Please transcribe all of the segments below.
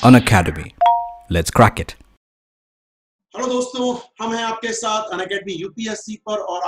Unacademy. Let's crack it. Hello दोस्तों, हम हैं आपके साथ अनअकैडमी यूपीएससी पर और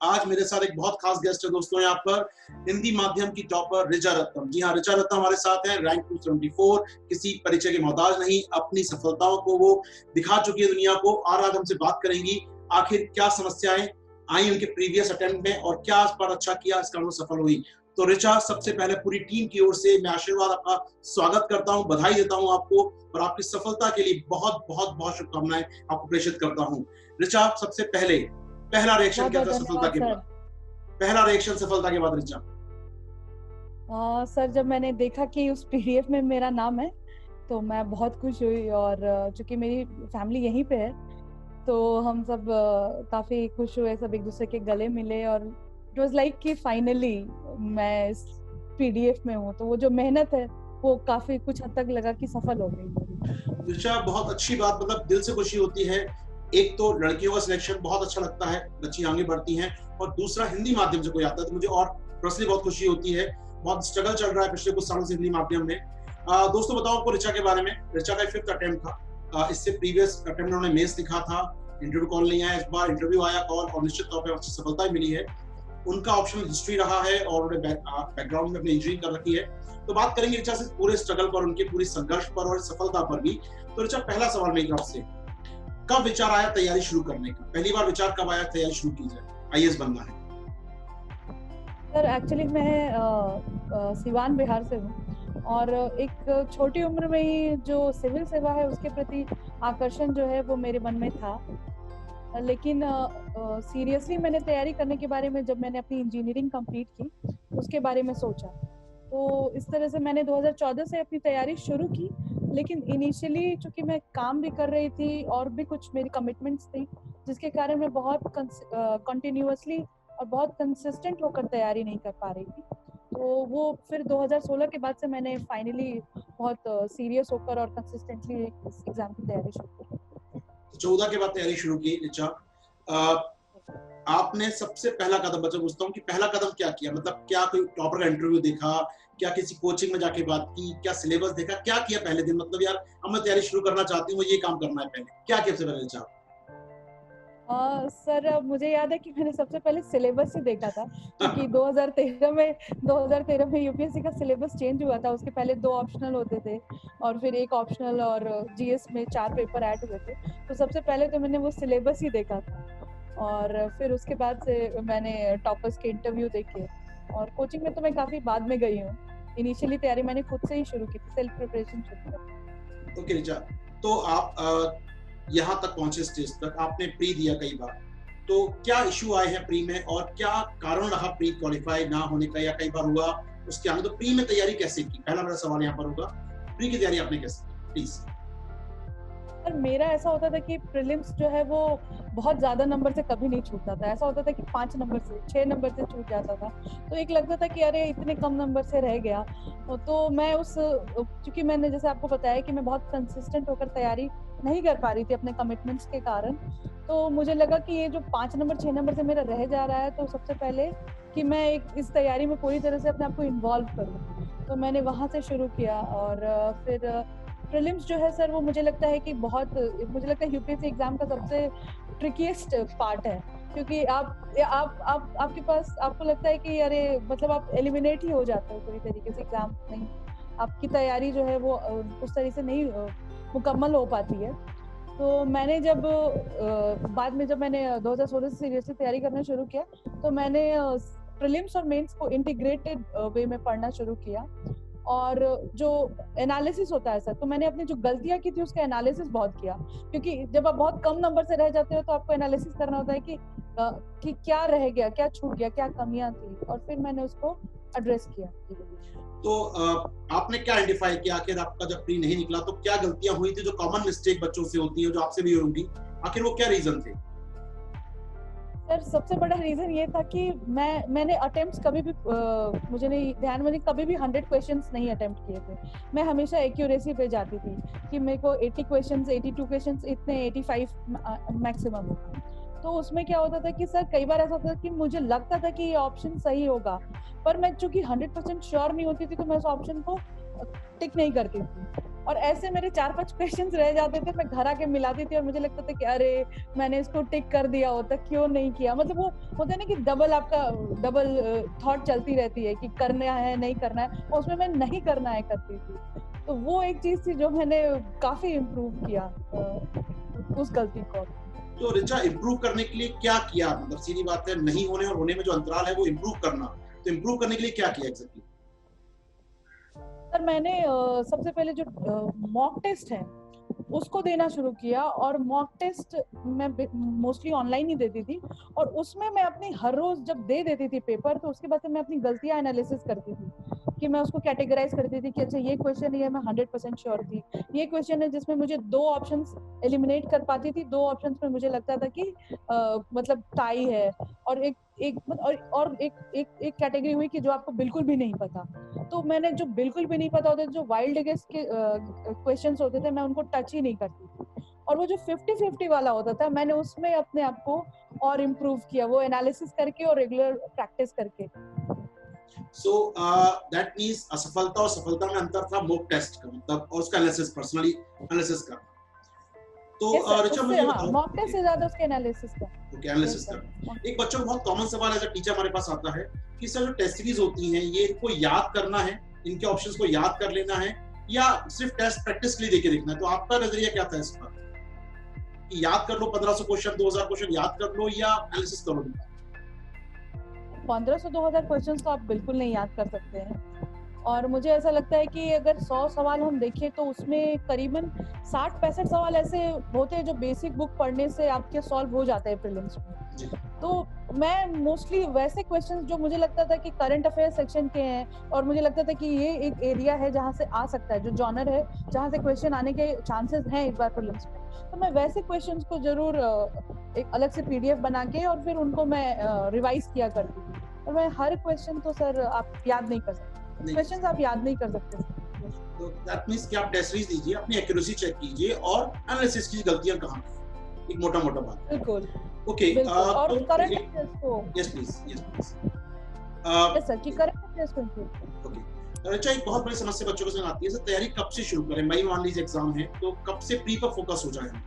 आज मेरे साथ एक बहुत खास गेस्ट है दोस्तों। यहाँ पर हिंदी माध्यम की टॉपर ऋचा रत्नम। जी हाँ, ऋचा रत्नम हमारे साथ हैं। रैंक 274, किसी परिचय के मोहताज नहीं, अपनी सफलताओं को वो दिखा चुकी है दुनिया को। और आज हमसे बात करेंगी आखिर क्या समस्याएं आई उनके प्रीवियस अटेम्प्ट में और क्या इस बार अच्छा किया, इसका वो सफल हुई। तो ऋचा, सबसे पहले पूरी टीम की ओर से मैं आशीर्वाद आपका स्वागत करता हूं, बधाई देता हूं आपको और आपकी सफलता के लिए बहुत बहुत बहुत शुभकामनाएं आपको प्रेषित करता हूं। ऋचा, सबसे पहले पहला रिएक्शन क्या था सफलता के बाद? पहला रिएक्शन सफलता के बाद ऋचा? सर, जब मैंने देखा कि उस पीडीएफ में मेरा नाम है तो मैं बहुत खुश हुई। और चूंकि मेरी फैमिली यहीं पे है तो हम सब काफी खुश हुए, सब एक दूसरे के गले मिले और इट वाज लाइक कि फाइनली मैं इस पीडीएफ में हूँ। तो वो जो मेहनत है वो काफी कुछ हद तक लगा कि सफल हो गई। ऋचा, बहुत अच्छी बात, मतलब दिल से खुशी होती है। एक तो लड़कियों का सिलेक्शन बहुत अच्छा लगता है, बच्ची आगे बढ़ती हैं, और दूसरा हिंदी माध्यम से कोई आता है तो मुझे और पर्सनली बहुत खुशी होती है। बहुत स्ट्रगल चल रहा है पिछले कुछ सालों से हिंदी माध्यम में। दोस्तों, बताओ आपको ऋचा के बारे में। ऋचा का 5th अटेम्प्ट था। इससे प्रीवियस अटेम्प्ट में उन्होंने मेंस लिखा था, इंटरव्यू कॉल नहीं आया। इस बार इंटरव्यू आया कॉल और निश्चित तौर पर अच्छी सफलता मिली है। उनका ऑप्शनल हिस्ट्री रहा है और उन्होंने बैकग्राउंड में अपनी इंजीनियरिंग कर रखी है। तो बात करेंगे ऋचा से पूरे स्ट्रगल पर, उनके पूरी संघर्ष पर और सफलता पर भी। तो ऋचा, पहला सवाल मेरी तरफ से, कब विचार आया तैयारी शुरू करने का? पहली बार विचार कब आया तैयारी शुरू की जाए, आईएएस बनना है? सर, एक्चुअली मैं सिवान बिहार से हूँ और एक छोटी उम्र में ही जो सिविल सेवा है उसके प्रति आकर्षण जो है वो मेरे मन में था। लेकिन सीरियसली मैंने तैयारी करने के बारे में, जब मैंने अपनी इंजीनियरिंग कंप्लीट की उसके बारे में सोचा, तो इस तरह से मैंने 2014 से अपनी तैयारी शुरू की। लेकिन इनिशियली चूंकि मैं काम भी कर रही थी और भी कुछ मेरी कमिटमेंट्स थी, जिसके कारण मैं बहुत कंटिन्यूअसली और बहुत कंसिस्टेंट होकर तैयारी नहीं कर पा रही थी। तो वो फिर 2016 के बाद से मैंने फाइनली बहुत सीरियस होकर और कंसिस्टेंटली इस एग्जाम की तैयारी शुरू की। 14 के बाद तैयारी शुरू की ऋचा। आपने सबसे पहला कदम, बच्चा पूछता हूँ कि पहला कदम क्या किया? मतलब क्या कोई टॉपर का इंटरव्यू देखा, क्या किसी कोचिंग में जाके बात की, क्या सिलेबस देखा, क्या किया पहले दिन? मतलब यार, अब मैं तैयारी शुरू करना चाहती हूँ, ये काम करना है, पहले क्या किया सबसे पहले ऋचा? सर, मुझे याद है कि मैंने सबसे पहले सिलेबस ही देखा था, क्योंकि 2013 में यूपीएससी का सिलेबस चेंज हुआ था। उसके पहले 2 ऑप्शनल होते थे और फिर एक ऑप्शनल, और जीएस में 4 पेपर ऐड हुए थे। तो सबसे पहले तो मैंने वो सिलेबस ही देखा था और फिर उसके बाद से मैंने टॉपर्स के इंटरव्यू देखे। और कोचिंग में तो मैं काफी बाद में गई हूँ। इनिशियली तैयारी मैंने खुद से ही शुरू की थी, सेल्फ प्रिपरेशन शुरू की। ओके ऋचा, तो आप यहाँ तक पहुंचे, स्टेज तक आपने प्री दिया कई बार, तो क्या इशू आए हैं प्री में और क्या कारण रहा प्री क्वालिफाई ना होने का, या कई बार हुआ उसके आगे? तो प्री में तैयारी कैसे की, पहला मेरा सवाल यहाँ पर होगा। प्री की तैयारी आपने कैसे की, प्लीज? पर मेरा ऐसा होता था कि प्रीलिम्स जो है वो बहुत ज्यादा नंबर से कभी नहीं छूटता था। ऐसा होता था कि 5 नंबर से, 6 नंबर से छूट जाता था। तो एक लगता था कि अरे इतने कम नंबर से रह गया। तो मैं क्योंकि मैंने जैसे आपको बताया कि मैं बहुत कंसिस्टेंट होकर तैयारी नहीं कर पा रही थी अपने कमिटमेंट्स के कारण, तो मुझे लगा कि ये जो 5 नंबर 6 नंबर से मेरा रह जा रहा है, तो सबसे पहले कि मैं इस तैयारी में पूरी तरह से अपने आप को इन्वॉल्व करूँ। तो मैंने वहां से शुरू किया और फिर प्रीलिम्स जो है सर, वो मुझे लगता है कि मुझे लगता है यूपीएससी एग्जाम का सबसे ट्रिकीएस्ट पार्ट है, क्योंकि आप आपके पास, आपको लगता है कि अरे मतलब आप एलिमिनेट ही हो जाते हो पूरी तरीके से एग्जाम में। आपकी तैयारी जो है वो उस तरह से नहीं मुकम्मल हो पाती है। तो मैंने जब बाद में जब मैंने 2016 से सीरियसली तैयारी करना शुरू किया, तो मैंने प्रीलिम्स और मेंस को इंटीग्रेटेड वे में पढ़ना शुरू किया। और जो एनालिसिस होता है सर, तो मैंने अपनी जो गलतियां की थी उसका एनालिसिस बहुत किया, क्योंकि जब आप बहुत कम नंबर से रह जाते हो तो आपको एनालिसिस करना होता है कि क्या रह गया, क्या छूट गया, क्या कमियां थी, और फिर मैंने उसको एड्रेस किया। तो आपने क्या आइडेंटिफाई किया? आखिर आपका जब प्री नहीं निकला तो क्या गलतियां हुई थी जो कॉमन मिस्टेक बच्चों से होती है, जो आपसे भी होंगी? आखिर वो क्या रीजन थे? सर, सबसे बड़ा रीजन ये था कि मैंने अटेम्प्ट्स कभी भी मुझे नहीं ध्यान में, कभी भी 100 क्वेश्चंस नहीं अटेम्प्ट किए थे। मैं हमेशा एक्यूरेसी पे जाती थी कि मेरे को 80 क्वेश्चंस, 82 क्वेश्चंस, इतने 85 मैक्सिमम होगा। तो उसमें क्या होता था कि सर, कई बार ऐसा होता था कि मुझे लगता था कि ये ऑप्शन सही होगा, पर मैं चूंकि 100% श्योर नहीं होती थी, तो मैं उस ऑप्शन को टिक नहीं करती थी, और ऐसे मेरे 4-5 क्वेश्चंस रह जाते थे, मैं घर आके मिलाती थी और मुझे लगता था कि अरे मैंने इसको टिक कर दिया होता, क्यों नहीं किया। मतलब वो होता है ना कि डबल थॉट चलती रहती है कि करना है नहीं करना है, और उसमें मैं नहीं करना है करती थी। तो वो एक चीज थी जो मैंने काफी इम्प्रूव किया उस गलती को। तो रिचा, इम्प्रूव करने के लिए क्या किया? मतलब सीधी बात है, नहीं होने और होने में जो अंतराल है वो इम्प्रूव करना, तो इम्प्रूव करने के लिए क्या किया एग्जैक्टली? सर मैंने सबसे पहले जो मॉक टेस्ट है उसको देना शुरू किया, और मॉक टेस्ट मैं मोस्टली ऑनलाइन ही देती थी, और उसमें मैं अपनी हर रोज जब दे देती थी पेपर, तो उसके बाद से मैं अपनी गलतियां एनालिसिस करती थी कि मैं उसको कैटेगराइज करती थी कि अच्छा ये क्वेश्चन ये मैं 100% श्योर थी, ये क्वेश्चन है जिसमें मुझे 2 ऑप्शंस एलिमिनेट कर पाती थी, 2 ऑप्शंस में मुझे लगता था कि मतलब टाई है, और एक कैटेगरी हुई कि जो आपको बिल्कुल भी नहीं पता। तो मैंने जो बिल्कुल भी नहीं पता होते, जो वाइल्ड गेस के क्वेश्चंस होते थे, मैं उनको टच ही नहीं करती थी, और वो जो 50-50 वाला होता था, मैंने उसमें अपने आप को और इम्प्रूव किया, वो एनालिसिस करके और रेगुलर प्रैक्टिस करके। सो दैट मींस असफलता और सफलता में अंतर था मॉक टेस्ट का, मतलब और उसका एनालिसिस, पर्सनली एनालिसिस करना। तो रिचा मुझे बताओ, मॉक टेस्ट से ज्यादा उसके एनालिसिस का। ओके, एनालिसिस करना। एक बच्चों को बहुत कॉमन सवाल एज अ टीचर हमारे पास आता है कि सर जो टेस्ट सीरीज होती हैं ये इनको याद करना है, इनके ऑप्शंस को याद कर लेना है, या सिर्फ टेस्ट प्रैक्टिस के लिए देके देखना है? तो आपका नजरिया क्या था इस पर कि याद कर लो 1500 क्वेश्चन, 2000 क्वेश्चन याद कर लो, या एनालिसिस करो? 1500-2000 क्वेश्चंस तो आप बिल्कुल नहीं याद कर सकते हैं, और मुझे ऐसा लगता है कि अगर 100 सवाल हम देखें तो उसमें करीबन 60-65 सवाल ऐसे होते हैं जो बेसिक बुक पढ़ने से आपके सॉल्व हो जाते हैं प्रीलिम्स में। तो मैं मोस्टली वैसे क्वेश्चंस जो मुझे लगता था कि करंट अफेयर सेक्शन के हैं, और मुझे लगता था कि ये एक एरिया है जहाँ से आ सकता है, जो जॉनर है जहाँ से क्वेश्चन आने के चांसेस हैं इस बार प्रीलिम्स में, तो मैं वैसे क्वेश्चंस को जरूर एक अलग से पीडीएफ बना के और फिर उनको मैं रिवाइज किया करती थी। और मैं हर क्वेश्चन तो सर आप याद नहीं कर सकते, क्वेश्चंस आप याद नहीं कर सकते। तो दैट मींस कि आप टेस्ट सीरीज दीजिए, अपनी एक्यूरेसी चेक कीजिए और एनालिसिस की गलतियां कहां की, एक मोटा-मोटा बात। बिल्कुल। ओके, और तो करंट अफेयर्स को, yes please, yes please. Yes sir, कि करंट अफेयर्स को improve। ओके, अच्छा, एक बहुत बड़ी समस्या बच्चों के साथ आती है, सर तैयारी कब से शुरू करें? मई मान लीजिए एग्जाम है, तो कब से प्री पर फोकस हो जाए?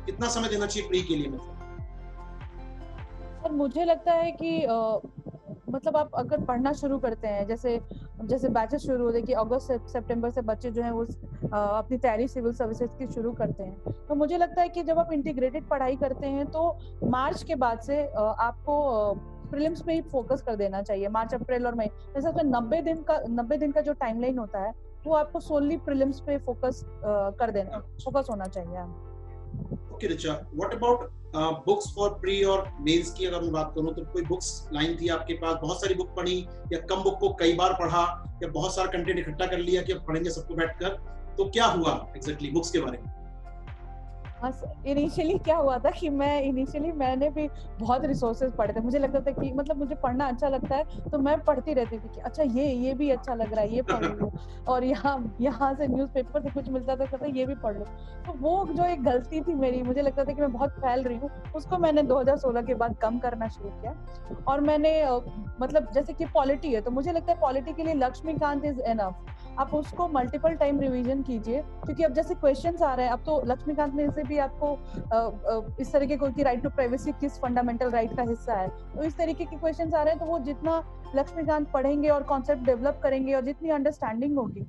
कितना समय देना चाहिए प्री के लिए? मतलब और मुझे लगता है कि मतलब आप अगर पढ़ना शुरू करते हैं, जैसे जैसे बैचेस शुरू होते हैं कि अगस्त सितंबर से बच्चे जो हैं वो अपनी तैयारी सिविल सर्विसेज की शुरू करते हैं, तो मुझे लगता है कि जब आप इंटीग्रेटेड पढ़ाई करते हैं तो मार्च के बाद से आपको प्रीलिम्स पे ही फोकस कर देना चाहिए। मार्च, अप्रैल और मई, जैसे उसमें 90 दिन का जो टाइमलाइन होता है वो आपको सोनली प्रीलिम्स पे फोकस होना चाहिए। Okay Richa, what about books for pre और मेंस की अगर मैं बात करूं, तो कोई बुक्स लाइन थी आपके पास? बहुत सारी बुक पढ़ी, या कम बुक को कई बार पढ़ा, या बहुत सारा कंटेंट इकट्ठा कर लिया कि अब पढ़ेंगे सबको बैठकर? तो क्या हुआ एग्जैक्टली बुक्स के बारे में? इनिशियली क्या हुआ था कि मैंने भी बहुत रिसोर्सेज पढ़े थे। मुझे लगता था कि मतलब मुझे पढ़ना अच्छा लगता है, तो मैं पढ़ती रहती थी कि अच्छा ये भी अच्छा लग रहा है, ये पढ़ लो, और यहाँ से न्यूज़पेपर से कुछ मिलता था, कहता ये भी पढ़ लो। तो वो जो एक गलती थी मेरी, मुझे लगता था कि मैं बहुत फैल रही हूँ, उसको मैंने 2016 के बाद कम करना शुरू किया। और मैंने मतलब जैसे कि पॉलिटी है, तो मुझे लगता है पॉलिटी के लिए लक्ष्मीकांत इज एनफ। आप उसको मल्टीपल टाइम रिवीजन कीजिए, क्योंकि अब जैसे क्वेश्चंस आ रहे हैं, अब तो लक्ष्मीकांत में से भी आपको इस तरीके को कि राइट टू प्राइवेसी किस फंडामेंटल राइट का हिस्सा है, तो इस तरीके के क्वेश्चंस आ रहे हैं, तो वो जितना लक्ष्मीकांत पढ़ेंगे और कॉन्सेप्ट डेवलप करेंगे और जितनी अंडरस्टैंडिंग होगी,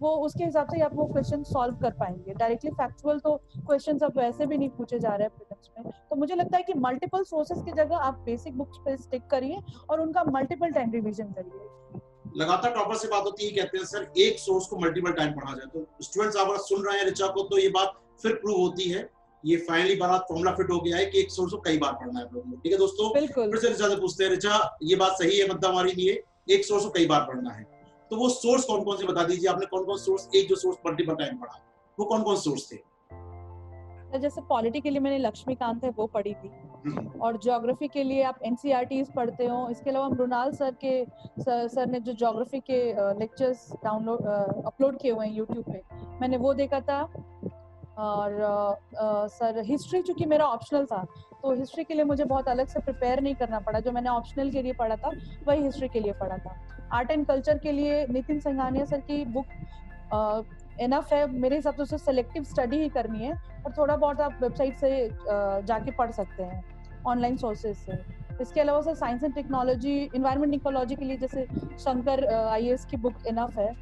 वो उसके हिसाब से आप वो क्वेश्चन सॉल्व कर पाएंगे। डायरेक्टली फैक्चुअल तो क्वेश्चंस अब वैसे भी नहीं पूछे जा रहे हैं प्रीलिम्स में, तो मुझे लगता है कि मल्टीपल सोर्सेज की जगह आप बेसिक बुक्स पे स्टिक करिए और उनका मल्टीपल टाइम रिवीजन करिए। लगातार टॉपर से बात होती है, कहते हैं सर एक सोर्स को मल्टीपल टाइम पढ़ा जाए, तो स्टूडेंट्स अगर सुन रहे हैं रिचा को, तो ये बात फिर प्रूव होती है, ये फाइनली बात फॉर्मूला फिट हो गया है कि एक सोर्स को कई बार पढ़ना है लोगों को। ठीक है दोस्तों, फिर से रिचा से पूछते हैं, रिचा ये बात सही है मतलब हमारे लिए एक सोर्स को कई बार पढ़ना है, तो वो सोर्स कौन कौन से बता दीजिए? आपने कौन कौन सोर्स, एक जो सोर्स मल्टीपल टाइम पढ़ा, वो कौन कौन सोर्स थे? जैसे पॉलिटी के लिए मैंने लक्ष्मीकांत है वो पढ़ी थी, और ज्योग्राफी के लिए आप एनसीईआरटीज पढ़ते हो। इसके अलावा मृणाल सर ने जो ज्योग्राफी के लेक्चर्स अपलोड किए हुए हैं यूट्यूब पे, मैंने वो देखा था। और सर हिस्ट्री, चूंकि मेरा ऑप्शनल था, तो हिस्ट्री के लिए मुझे बहुत अलग से प्रिपेयर नहीं करना पड़ा, जो मैंने ऑप्शनल के लिए पढ़ा था वही हिस्ट्री के लिए पढ़ा था। आर्ट एंड कल्चर के लिए नितिन संघानिया सर की बुक इनफ है मेरे हिसाब से। उसे सेलेक्टिव स्टडी ही करनी है, और थोड़ा बहुत आप वेबसाइट से जाके पढ़ सकते हैं, ऑनलाइन सोर्सेज से। इसके अलावा sir science and technology, environment ecology के लिए जैसे शंकर आईएएस की बुक इनफ है,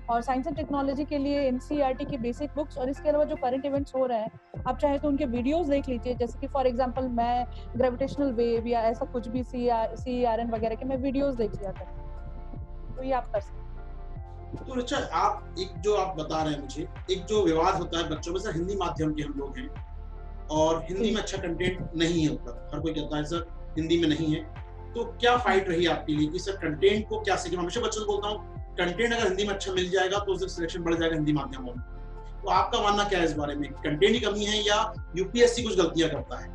और साइंस एंड टेक्नोलॉजी के लिए एनसीईआरटी की बेसिक बुक्स, और इसके अलावा जो करंट इवेंट्स हो रहे हैं आप चाहे तो उनके वीडियोस देख लीजिए। जैसे कि फॉर एग्जांपल मैं ग्रेविटेशनल वेव या ऐसा कुछ भी CERN वगैरह के मैं वीडियोस देख लिया करती हूं, तो ये आप कर सकते हैं। तो अच्छा, आप एक जो आप बता रहे हैं मुझे, एक जो विवाद होता है बच्चों में, सर हिंदी माध्यम के हम लोग हैं और हिंदी में अच्छा कंटेंट नहीं है उपलब्ध, हर कोई कहता है सर हिंदी में नहीं है, तो क्या फाइट रही आपके लिए कि सर कंटेंट को क्या सीखें? हमेशा बच्चों को बोलता हूँ कंटेंट अगर हिंदी में अच्छा मिल जाएगा तो उससे सिलेक्शन बढ़ जाएगा हिंदी माध्यम में। तो आपका मानना क्या है इस बारे में, कंटेंट की कमी है या यूपीएससी कुछ गलतियां करता है?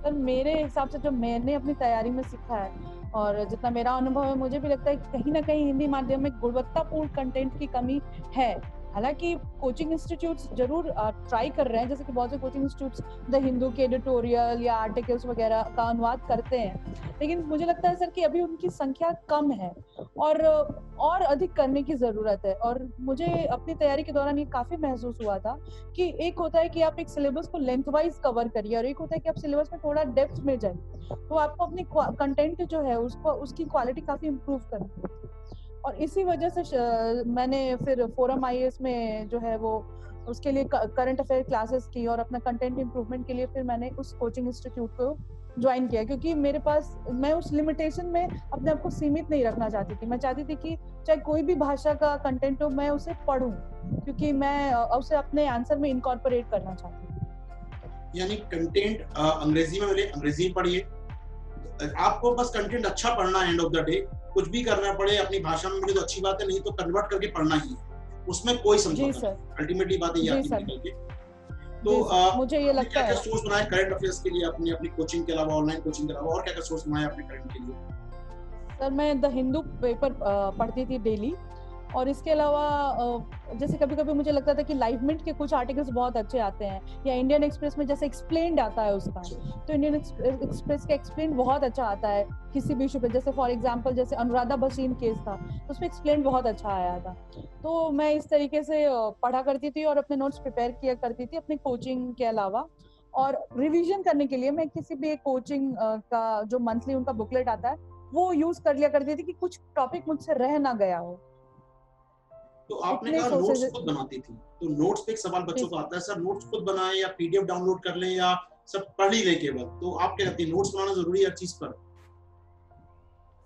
सर मेरे हिसाब से जो मैंने अपनी तैयारी में सीखा है और जितना मेरा अनुभव है, मुझे भी लगता है कि कहीं ना कहीं हिंदी माध्यम में गुणवत्तापूर्ण कंटेंट की कमी है। हालांकि कोचिंग इंस्टीट्यूट्स जरूर ट्राई कर रहे हैं, जैसे कि बहुत से कोचिंग इंस्टीट्यूट्स द हिंदू के एडिटोरियल या आर्टिकल्स वगैरह का अनुवाद करते हैं, लेकिन मुझे लगता है सर कि अभी उनकी संख्या कम है और अधिक करने की जरूरत है। और मुझे अपनी तैयारी के दौरान ये काफी महसूस हुआ था कि एक होता है कि आप एक सिलेबस को लेंथ वाइज कवर करिए, और एक होता है कि आप सिलेबस में थोड़ा डेप्थ में जाइए, तो आपको अपनी कंटेंट जो है उसको उसकी क्वालिटी काफी इम्प्रूव करनी है। और इसी वजह से मैंने फिर फोरम आईएएस में जो है वो उसके लिए करंट अफेयर क्लासेस की, और अपना कंटेंट इंप्रूवमेंट के लिए फिर मैंने उस कोचिंग इंस्टीट्यूट को ज्वाइन किया, क्योंकि मेरे पास, मैं उस लिमिटेशन में अपने आप को सीमित नहीं रखना चाहती थी। मैं चाहती थी कि चाहे कोई भी भाषा का कंटेंट हो मैं उसे पढूं, क्योंकि मैं उसे अपने आंसर में इनकॉर्पोरेट करना चाहती थी। यानी कंटेंट अंग्रेजी में मिले अंग्रेजी में पढ़िए, आपको बस कंटेंट अच्छा पढ़ना है, एंड ऑफ द डे कुछ भी करना पड़े अपनी भाषा में मिले तो अच्छी बात है, नहीं तो कन्वर्ट करके पढ़ना ही है, उसमें कोई समझौता नहीं। अल्टीमेटली बात ये आती है निकल के। तो मुझे ये लगता है क्या सोर्स बनाया करंट अफेयर्स के लिए अपनी अपनी कोचिंग के अलावा, ऑनलाइन कोचिंग के अलावा और क्या क्या सोर्स बनाया अपने करंट के लिए? सर मैं द हिंदू पेपर पढ़ती थी डेली, और इसके अलावा जैसे कभी कभी मुझे लगता था कि लाइव मिनट के कुछ आर्टिकल्स बहुत अच्छे आते हैं, या इंडियन एक्सप्रेस में जैसे एक्सप्लेन्ड आता है उसका, तो इंडियन एक्सप्रेस का एक्सप्लेन बहुत अच्छा आता है किसी भी इशू पे। जैसे फॉर एग्जांपल जैसे अनुराधा भसीन केस था, उसमें एक्सप्लेन बहुत अच्छा आया था। तो मैं इस तरीके से पढ़ा करती थी और अपने नोट्स प्रिपेयर किया करती थी अपनी कोचिंग के अलावा। और रिवीजन करने के लिए मैं किसी भी एक कोचिंग का जो मंथली उनका बुकलेट आता है वो यूज कर लिया करती थी कि कुछ टॉपिक मुझसे रह ना गया हो। तो आपने कहा नोट्स खुद बनाती थी, तो नोट्स पे एक सवाल बच्चों को आता है, सर नोट्स खुद बनाएं या पीडीएफ डाउनलोड कर लें या सब पढ़ ही लें केवल, तो आप क्या कहती हैं, नोट्स बनाना जरूरी है हर चीज पर?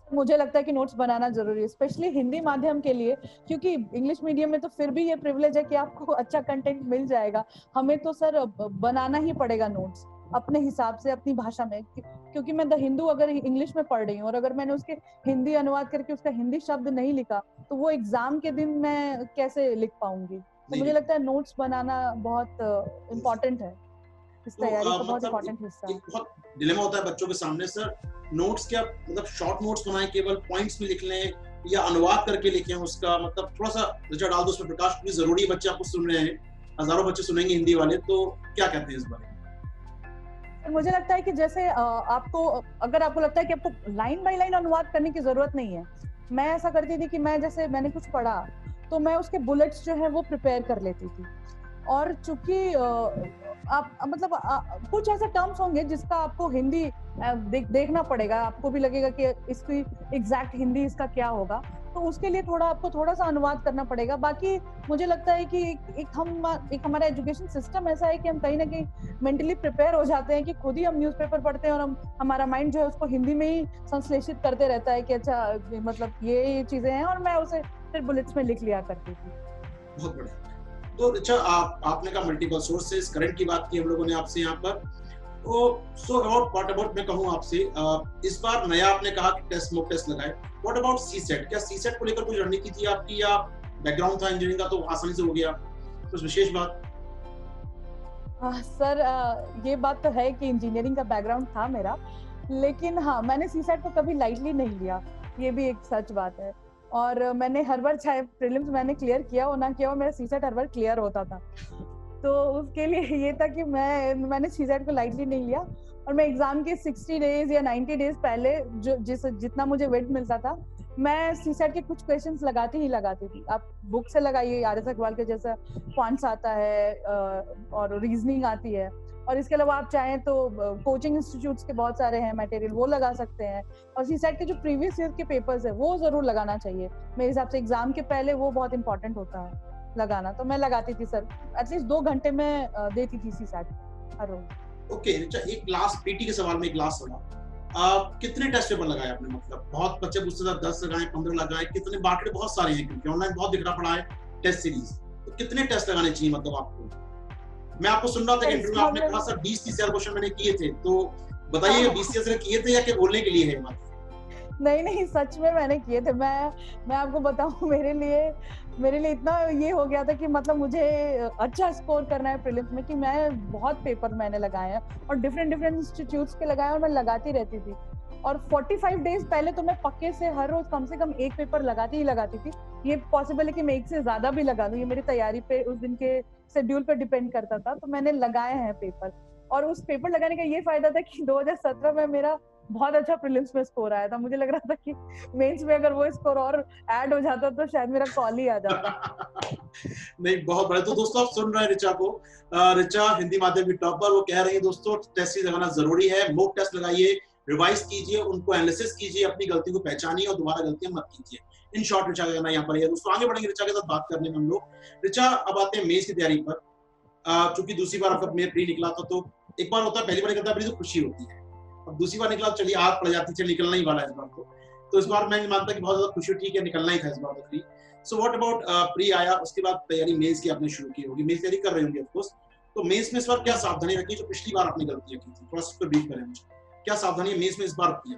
मुझे लगता है कि नोट्स बनाना जरूरी है, स्पेशली हिंदी माध्यम के लिए, क्योंकि इंग्लिश मीडियम में तो फिर भी ये प्रिविलेज है कि आपको अच्छा कंटेंट मिल जाएगा। हमें तो सर बनाना ही पड़ेगा नोट्स अपने हिसाब से, अपनी भाषा में, क्योंकि मैं द हिंदू अगर इंग्लिश में पढ़ रही हूँ और अगर मैंने उसके हिंदी अनुवाद करके उसका हिंदी शब्द नहीं लिखा तो वो एग्जाम के दिन मैं कैसे लिख पाऊंगी। तो मुझे लगता है नोट्स बनाना बहुत इम्पोर्टेंट है, इस तैयारी का बहुत इम्पोर्टेंट हिस्सा है। बहुत डिलेमा होता है बच्चों के सामने, सर नोट्स क्या मतलब शॉर्ट नोट्स बनाएं, केवल पॉइंट्स में लिख लें या अनुवाद करके लिखें उसका, मतलब थोड़ा सा रिचर्ड डाल दो उसमें प्रकाश, क्योंकि जरूरी है, बच्चे आपको सुन रहे हैं, हजारों बच्चे सुनेंगे हिंदी वाले, तो क्या कहते हैं इस बारे में? मुझे लगता है कि जैसे आपको, अगर आपको लगता है कि आपको लाइन बाय लाइन अनुवाद करने की जरूरत नहीं है, मैं ऐसा करती थी कि मैं जैसे मैंने कुछ पढ़ा तो मैं उसके बुलेट्स जो है वो प्रिपेयर कर लेती थी। और चूंकि आप मतलब कुछ ऐसे टर्म्स होंगे जिसका आपको हिंदी देखना पड़ेगा, आपको भी लगेगा कि इसकी एग्जैक्ट हिंदी इसका क्या होगा, तो उसके लिए आपको थोड़ा सा अनुवाद करना पड़ेगा। बाकी मुझे लगता है कि एक हमारा एजुकेशन सिस्टम ऐसा है कि हम कहीं ना कहीं मेंटली प्रिपेयर हो जाते हैं कि खुद ही हम न्यूज़पेपर पढ़ते हैं और हमारा माइंड जो है उसको हिंदी में ही संश्लेषित करते रहता है कि अच्छा मतलब ये चीजें हैं, और मैं उसे फिर बुलेट्स में लिख लिया करती थी। बहुत बढ़िया। तो अच्छा, आपने कहा मल्टीपल सोर्सेस, करंट की बात की हम लोगों ने आपसे यहाँ पर, तो सो अबाउट व्हाट अबाउट मैं कहूँ आपसे, इस बार नया आपने कहा कि टेस्ट मॉक टेस्ट लगाए, व्हाट अबाउट सीसेट, क्या सीसेट को लेकर कोई रणनीति थी आपकी या बैकग्राउंड था इंजीनियरिंग का तो आसानी से हो गया, कुछ विशेष बात? सर ये बात तो है कि इंजीनियरिंग का बैकग्राउंड था मेरा, लेकिन हाँ मैंने सीसेट को कभी लाइटली नहीं लिया, ये भी एक सच बात है। और मैंने हर बार चाहे प्रीलिम्स मैंने क्लियर किया हो ना किया हो, मेरा सीसेट हर बार क्लियर होता था। तो उसके लिए ये था कि मैंने सीसेट को लाइटली नहीं लिया, और मैं एग्जाम के 60 डेज या 90 डेज पहले जो जितना मुझे वेट मिलता था मैं सीसेट के कुछ क्वेश्चंस लगाती थी। आप बुक से लगाइए, आर.एस. अग्रवाल के जैसा क्वांट्स आता है और रीजनिंग आती है, और इसके अलावा आप चाहें तो कोचिंग इंस्टीट्यूट्स के बहुत सारे हैं मटेरियल, वो लगा सकते हैं। और सीसेट के जो प्रीवियस ईयर के पेपर्स है वो जरूर लगाना चाहिए मेरे हिसाब से। एग्जाम के पहले वो बहुत इंपॉर्टेंट होता है लगाना, तो मैं लगाती थी सर। एटलीस्ट 2 घंटे में देती थी सीसेट हर रोज। ओके रिचा, एक लास्ट पीटी के सवाल में एक लास्ट सवाल, कितने टेस्ट पेपर लगाए आपने? मतलब बहुत बच्चे पूछते थे 10 लगाए, 15 लगाए, कितने? मार्केट बहुत सारे हैं क्योंकि ऑनलाइन बहुत दिख रहा पड़ा है टेस्ट सीरीज, तो कितने टेस्ट लगाने चाहिए मतलब आपको? मैं आपको सुन रहा था इंटरव्यू में आपने कहा सर 20-30 हजार क्वेश्चन मैंने किए थे, तो बताइए 20-30 हजार किए थे या कि बोलने के लिए है बात? नहीं, सच में मैंने किए थे। मैं आपको बताऊं, मेरे लिए इतना ये हो गया था कि मतलब मुझे अच्छा स्कोर करना है प्रीलिम्स में, कि मैं बहुत पेपर मैंने लगाए हैं और डिफरेंट इंस्टीट्यूट्स के लगाए, और मैं लगाती रहती थी। और 45 डेज पहले तो मैं पक्के से हर रोज कम से कम एक पेपर लगाती थी। ये पॉसिबल है कि मैं एक से ज्यादा भी लगा दूं, ये मेरी तैयारी पे, उस दिन के शेड्यूल पे डिपेंड करता था। तो मैंने लगाए हैं पेपर, और उस पेपर लगाने का ये फायदा था कि 2017 में मेरा बहुत अच्छा प्रीलिम्स में स्कोर आया था। मुझे लग रहा था कि मेंस में अगर वो स्कोर और ऐड हो जाता तो शायद मेरा कॉल ही आ जाता। नहीं, बहुत बड़ा। तो दोस्तों आप सुन रहे हैं रिचा को, रिचा हिंदी माध्यम की टॉपर, वो कह रही है दोस्तों टेस्ट लगाना जरूरी है, मॉक टेस्ट लगाइए, रिवाइज कीजिए, उनको एनालिसिस कीजिए, अपनी गलती को पहचानिए और दोबारा गलतियां मत कीजिए। इन शॉर्ट रिचा का कहना यहाँ पर है। दोस्तों आगे बढ़ेंगे रिचा के साथ बात करने में हम लोग। रिचा, अब आते हैं मेंस की तैयारी पर। चूंकि दूसरी बार आपका मेन प्री निकला था, तो एक बार होता है पहली बार निकलता है तो खुशी होती है, अब दूसरी बार निकला चलिए आग पड़ जाती है, निकलना ही वाला है इस बार तो इस बार मैं मानता कि बहुत ज्यादा खुशी, ठीक है निकलना ही था इस बार तो pre. So what about pre आया, उसके बाद तैयारी मेंस की आपने शुरू की होगी, मेंस तैयारी कर रहे होंगे ऑफ कोर्स, तो मेंस में इस बार क्या सावधानी रखी जो पिछली बार आपने गलतियां की थी? थोड़ा सा ब्रीफ करें मुझे, क्या सावधानी मेंस में इस बार की?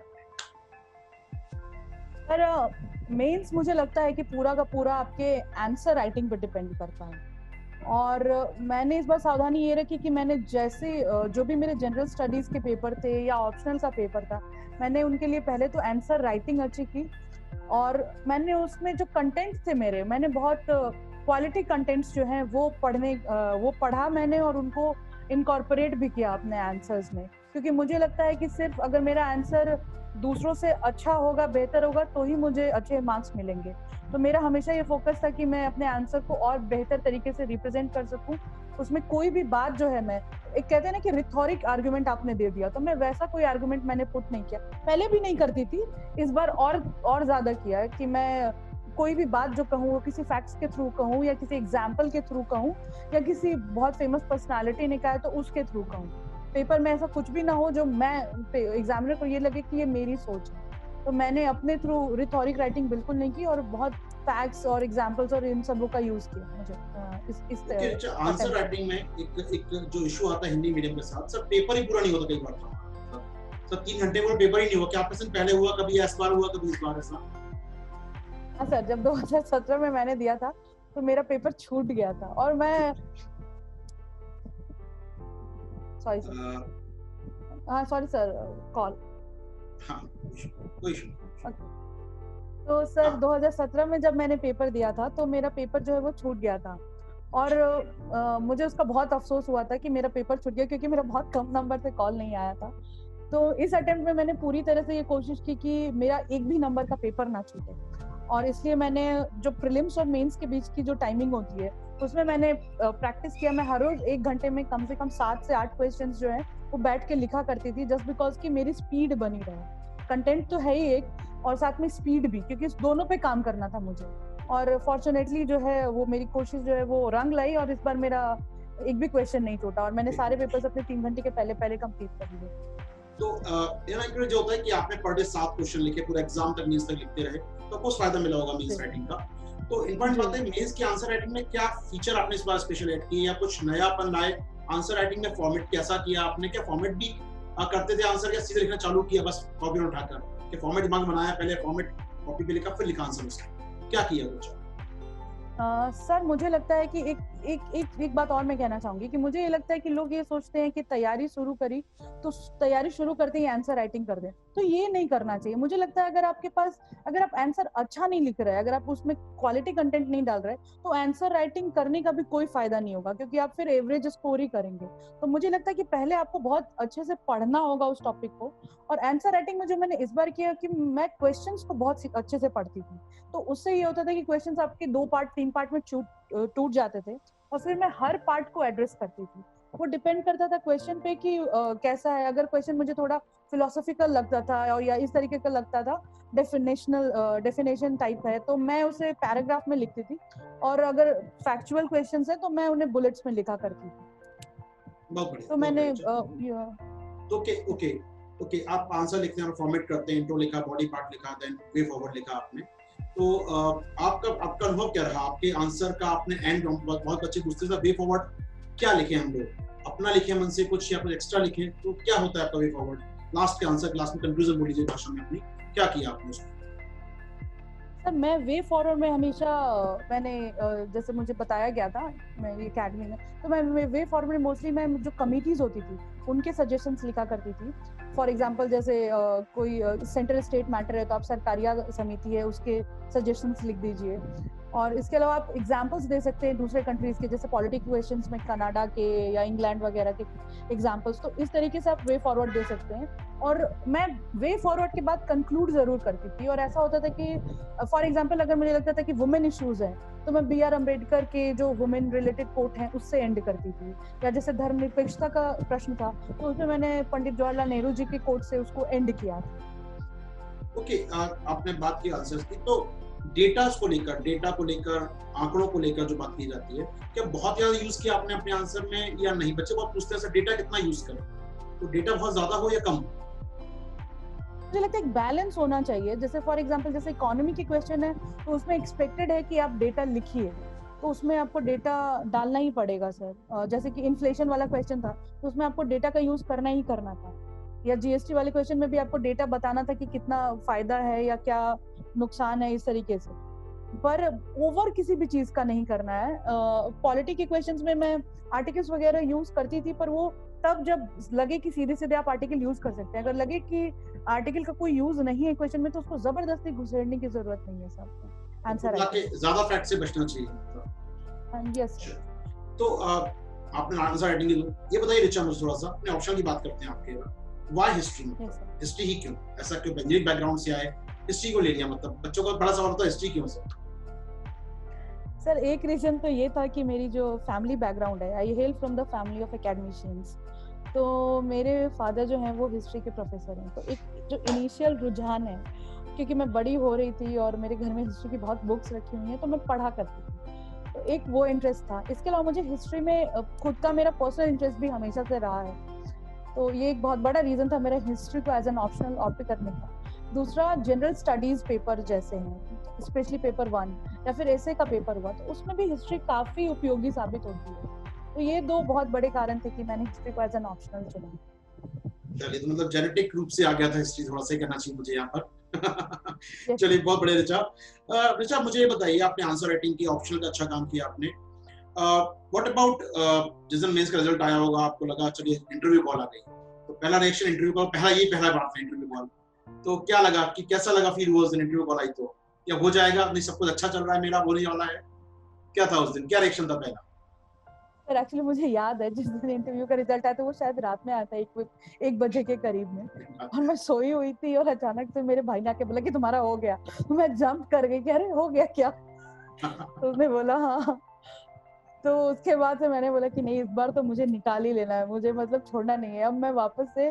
पर मेंस मुझे लगता है कि पूरा का पूरा आपके आंसर राइटिंग पे डिपेंड करता है। और मैंने इस बार सावधानी ये रखी कि मैंने जैसे जो भी मेरे जनरल स्टडीज के पेपर थे या ऑप्शनल का पेपर था, मैंने उनके लिए पहले तो आंसर राइटिंग अच्छी की, और मैंने उसमें जो कंटेंट्स थे मेरे, मैंने बहुत क्वालिटी कंटेंट्स जो हैं वो पढ़ा मैंने, और उनको इनकॉर्पोरेट भी किया अपने आंसर्स में। क्योंकि मुझे लगता है कि सिर्फ अगर मेरा आंसर दूसरों से अच्छा होगा, बेहतर होगा, तो ही मुझे अच्छे मार्क्स मिलेंगे। तो मेरा हमेशा ये फोकस था कि मैं अपने आंसर को और बेहतर तरीके से रिप्रेजेंट कर सकूं। उसमें कोई भी बात जो है, मैं एक कहते हैं ना कि रिथोरिक आर्गुमेंट आपने दे दिया, तो मैं वैसा कोई आर्गुमेंट मैंने पुट नहीं किया। पहले भी नहीं करती थी, इस बार और ज्यादा किया है कि मैं कोई भी बात जो कहूँ वो किसी फैक्ट्स के थ्रू कहूँ, या किसी एग्जाम्पल के थ्रू कहूँ, या किसी बहुत फेमस पर्सनालिटी ने कहा है तो उसके थ्रू कहूँ। पेपर में ऐसा कुछ भी ना हो जो मैं एग्जामिनर को ये लगे कि ये मेरी सोच है। तो मैंने अपने थ्रू रिथोरिक राइटिंग बिल्कुल नहीं की, और बहुत फैक्ट्स और एग्जांपल्स और इन सबों का यूज किया मुझे इस आंसर राइटिंग में एक जो इशू आता है हिंदी मीडियम के साथ, सर पेपर ही पूरा नहीं होता कई बार, सर 3 घंटे में पेपर ही नहीं हुआ। क्या आपके साथ पहले हुआ, कभी इस बार हुआ, कभी इस बार ऐसा? हाँ सर, जब 2017 में मैंने दिया था तो मेरा पेपर छूट गया था, और मैं सॉरी सर, हाँ सॉरी सर, कॉल, हाँ कोई इशू। तो सर 2017 में जब मैंने पेपर दिया था तो मेरा पेपर जो है वो छूट गया था, और मुझे उसका बहुत अफसोस हुआ था कि मेरा पेपर छूट गया, क्योंकि मेरा बहुत कम नंबर से कॉल नहीं आया था। तो इस अटेम्प्ट में मैंने पूरी तरह से ये कोशिश की कि मेरा एक भी नंबर का पेपर ना छूटे, और इसलिए मैंने जो प्रीलिम्स और मेंस के बीच की जो टाइमिंग होती है उसमें मैंने प्रैक्टिस किया। मैं हर रोज 1 घंटे में कम से कम 7 से 8 क्वेश्चंस जो है वो बैठ के लिखा करती थी, जस्ट बिकॉज कि मेरी स्पीड बनी रहे। कंटेंट तो है ही एक, और साथ में स्पीड भी, क्योंकि इस दोनों पे काम करना था मुझे। और फॉर्चुनेटली जो है वो मेरी कोशिश जो है वो रंग लाई, और इस बार मेरा एक भी क्वेश्चन नहीं छूटा, और मैंने सारे पेपर्स अपने 3 घंटे के पहले कंप्लीट कर लिए। तो जो होता है कि आपने पर डे 7 क्वेश्चन लिखे, पूरा एग्जाम तक मेंस तक लिखते रहे, तो कुछ फायदा मिला होगा मेंस राइटिंग का। तो इंपॉर्टेंट बात है, मेंस की आंसर राइटिंग में क्या फीचर आपने इस बार स्पेशल ऐड किए, या कुछ नयापन लाए? आंसर राइटिंग में फॉर्मेट कैसा किया आपने? क्या फॉर्मेट भी करते थे आंसर, या सीधे लिखना चालू किया बस कॉपी उठाकर? कि फॉर्मेट दिमाग बनाया, पहले फॉर्मेट कॉपी पे लिखा, फिर लिखा आंसर उसका, क्या किया कुछ? सर मुझे लगता है कि एक बात और मैं कहना चाहूंगी कि मुझे ये लगता है कि लोग ये सोचते हैं कि तैयारी शुरू करी तो तैयारी शुरू करते ही आंसर राइटिंग कर दें, तो ये नहीं करना चाहिए। मुझे लगता है अगर आप आंसर अच्छा नहीं लिख रहे हैं, अगर आप उसमें क्वालिटी कंटेंट नहीं डाल रहे, तो आंसर राइटिंग करने का भी कोई फायदा नहीं होगा, क्योंकि आप फिर एवरेज स्कोर ही करेंगे। तो मुझे लगता है कि पहले आपको बहुत अच्छे से पढ़ना होगा उस टॉपिक को। और आंसर राइटिंग में जो मैंने इस बार किया कि मैं क्वेश्चंस को बहुत अच्छे से पढ़ती थी, तो उससे ये होता था कि क्वेश्चंस आपके 2 पार्ट 3 पार्ट में टूट जाते थे, और फिर मैं हर पार्ट को एड्रेस करती थी। वो डिपेंड करता था क्वेश्चन पे कि कैसा है। अगर क्वेश्चन मुझे थोड़ा फिलोसॉफिकल लगता था और या इस तरीके का लगता था, डेफिनेशन टाइप है, तो मैं उसे पैराग्राफ में लिखती थी, और अगर फैक्चुअल क्वेश्चंस है तो मैं उन्हें बुलेट्स में लिखा करती थी। बहुत बढ़िया। तो मैंने ओके, आप आंसर लिखते हैं, फॉर्मेट करते हैं, इंट्रो लिखा, बॉडी पार्ट लिखा, देन वे फॉरवर्ड लिखा आपने। तो आपका अनुभव क्या रहा आपके आंसर का? आपने एंड बहुत अच्छे पूछते थे, वे फॉरवर्ड क्या लिखे हम लोग, अपना लिखे मन से कुछ या कुछ एक्स्ट्रा लिखे, तो क्या होता है आपका वे फॉरवर्ड? लास्ट के आंसर, लास्ट में कंक्लूजन बोल लीजिए भाषा में अपनी, क्या किया आपने उसमें? सर, मैं वे फॉरवर्ड में हमेशा मैंने जैसे मुझे बताया गया था मेरी एकेडमी में, तो मैं वे फॉरवर्ड में मोस्टली मैं जो कमिटीज होती थी उनके सजेशंस लिखा करती थी। फॉर एग्जांपल जैसे कोई सेंट्रल स्टेट मैटर है, तो आप सरकारिया समिति है उसके सजेशंस लिख दीजिए। और इसके अलावा आप एग्जांपल्स दे सकते हैं दूसरे कंट्रीज के, जैसे पॉलिटिकल क्वेश्चंस में कनाडा के या इंग्लैंड वगैरह के एग्जांपल्स। तो इस तरीके से आप वे फॉरवर्ड दे सकते हैं। और मैं वे फॉरवर्ड के बाद कंक्लूड जरूर करती थी, और ऐसा होता था कि फॉर एग्जांपल अगर मुझे लगता था कि वुमेन इश्यूज हैं, तो मैं बी आर अम्बेडकर के जो वुमेन रिलेटेड कोट हैं उससे एंड करती थी। या जैसे धर्मनिरपेक्षता का प्रश्न था, तो उसमें मैंने पंडित जवाहरलाल नेहरू जी के कोट से उसको एंड किया। ओके, आपने बात की आंसर्स की, तो डेटा को लेकर आंकड़ों को लेकर जो बात की जाती है, क्या बहुत ज्यादा यूज किया आपने अपने आंसर में या नहीं? बच्चे बहुत पूछते हैं सर डेटा कितना यूज करें, तो डेटा बहुत ज्यादा हो या कम? मुझे लगता है एक बैलेंस होना चाहिए। जैसे फॉर एग्जांपल जैसे इकोनॉमी की क्वेश्चन है, तो उसमें एक्सपेक्टेड है कि आप डेटा लिखिए, तो उसमें आपको डेटा डालना ही पड़ेगा सर। जैसे कि इन्फ्लेशन वाला क्वेश्चन था, तो उसमें आपको डेटा का यूज करना ही करना था। या जीएसटी वाले क्वेश्चन में भी आपको डेटा बताना था कि कितना फायदा है या क्या नुकसान है, इस तरीके से। पर ओवर किसी भी चीज का नहीं करना है। पॉलिटी के क्वेश्चंस में मैं आर्टिकल्स वगैरह यूज करती थी, पर वो तब जब लगे कि सीधे सीधे आप आर्टिकल यूज कर सकते हैं। अगर लगे कि आर्टिकल का कोई यूज नहीं है क्वेश्चन में, तो उसको जबरदस्ती घुसेड़ने की जरूरत नहीं है साहब। आंसर है ज्यादा फैक्ट से बचना चाहिए। यस। तो आपने आंसर राइटिंग ये बताइए रिचा, मुझे थोड़ा सा अपने ऑप्शन की बात करते हैं आपके। Why history? हिस्ट्री ही क्यों? ऐसा क्यों? इंजीनियरिंग बैकग्राउंड से आए, हिस्ट्री को ले लिया, मतलब बच्चों का बड़ा सवाल होता है हिस्ट्री क्यों सर? एक रीजन तो ये था कि मेरी जो फैमिली बैकग्राउंड है, I hail from the family of academicians. तो मेरे फादर जो हैं वो हिस्ट्री के प्रोफेसर हैं। तो एक जो इनिशियल रुझान है, क्योंकि मैं बड़ी हो रही थी और मेरे घर में हिस्ट्री की बहुत बुक्स रखी हुई हैं, तो मैं पढ़ा करती थी, तो एक वो इंटरेस्ट था। इसके अलावा मुझे हिस्ट्री में खुद का मेरा पर्सनल इंटरेस्ट भी हमेशा से रहा है, तो ये एक बहुत बड़ा रीजन था मेरा हिस्ट्री को एज एन ऑप्शनल ऑप्ट करने का। दूसरा, जनरल स्टडीज पेपर जैसे हैं, स्पेशली पेपर 1 या फिर एसे का पेपर हुआ, तो उसमें भी हिस्ट्री काफी उपयोगी साबित होती है। तो ये दो बहुत बड़े कारण थे कि मैंने हिस्ट्री को एज एन ऑप्शनल चुना। चलिए, तो मतलब जेनेटिक रूप से आ गया था हिस्ट्री, थोड़ा सा कहना चाहिए मुझे यहाँ पर। चलिए, बहुत बड़े रिचा, मुझे ये बताइए, आपने आंसर राइटिंग की ऑप्शनल का अच्छा काम किया आपने। व्हाट अबाउट जिस दिन मेंस का रिजल्ट आया होगा, आपको लगा चलिए इंटरव्यू कॉल आ गई, तो पहला रिएक्शन इंटरव्यू कॉल, पहला बार था इंटरव्यू कॉल, तो क्या लगा कि कैसा लगा फील हुआ उस दिन इंटरव्यू कॉल आई? तो क्या हो जाएगा, नहीं सब कुछ अच्छा चल रहा है मेरा, होने वाला है, क्या था उस दिन, क्या रिएक्शन था पहला? सर एक्चुअली मुझे याद है जिस दिन इंटरव्यू का रिजल्ट आया था वो शायद रात में आया था, 1 बजे के करीब में, और मैं सोई हुई थी और अचानक से मेरे भाई ने आके बोला कि तुम्हारा हो गया। मैं जंप कर गई कि अरे हो गया क्या? तो उसने बोला हाँ। तो उसके बाद से मैंने बोला कि नहीं, इस बार तो मुझे निकाल ही लेना है, मुझे मतलब छोड़ना नहीं है। अब मैं वापस से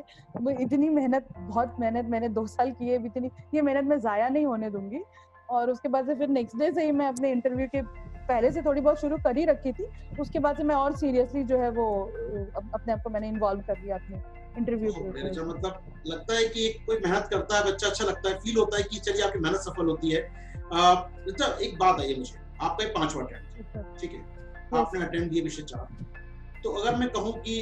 इतनी मेहनत, बहुत मेहनत मैंने 2 साल की है, इतनी ये मेहनत मैं जाया नहीं होने दूंगी। और उसके बाद से फिर नेक्स्ट डे से ही मैं अपने इंटरव्यू के पहले से थोड़ी बहुत शुरू कर ही रखी थी। उसके बाद से मैं और सीरियसली जो है वो अपने आप को मैंने इन्वॉल्व कर लिया अपने इंटरव्यू पे। मतलब लगता है कि कोई मेहनत करता है बच्चा, अच्छा लगता है, फील होता है कि चलिए आपकी मेहनत सफल होती है। एक बात है, मुझे आपका 5वां अटेम्प्ट, ठीक है, आपने अटेम्प्ट दिए विषय 4, तो अगर मैं कहूँ कि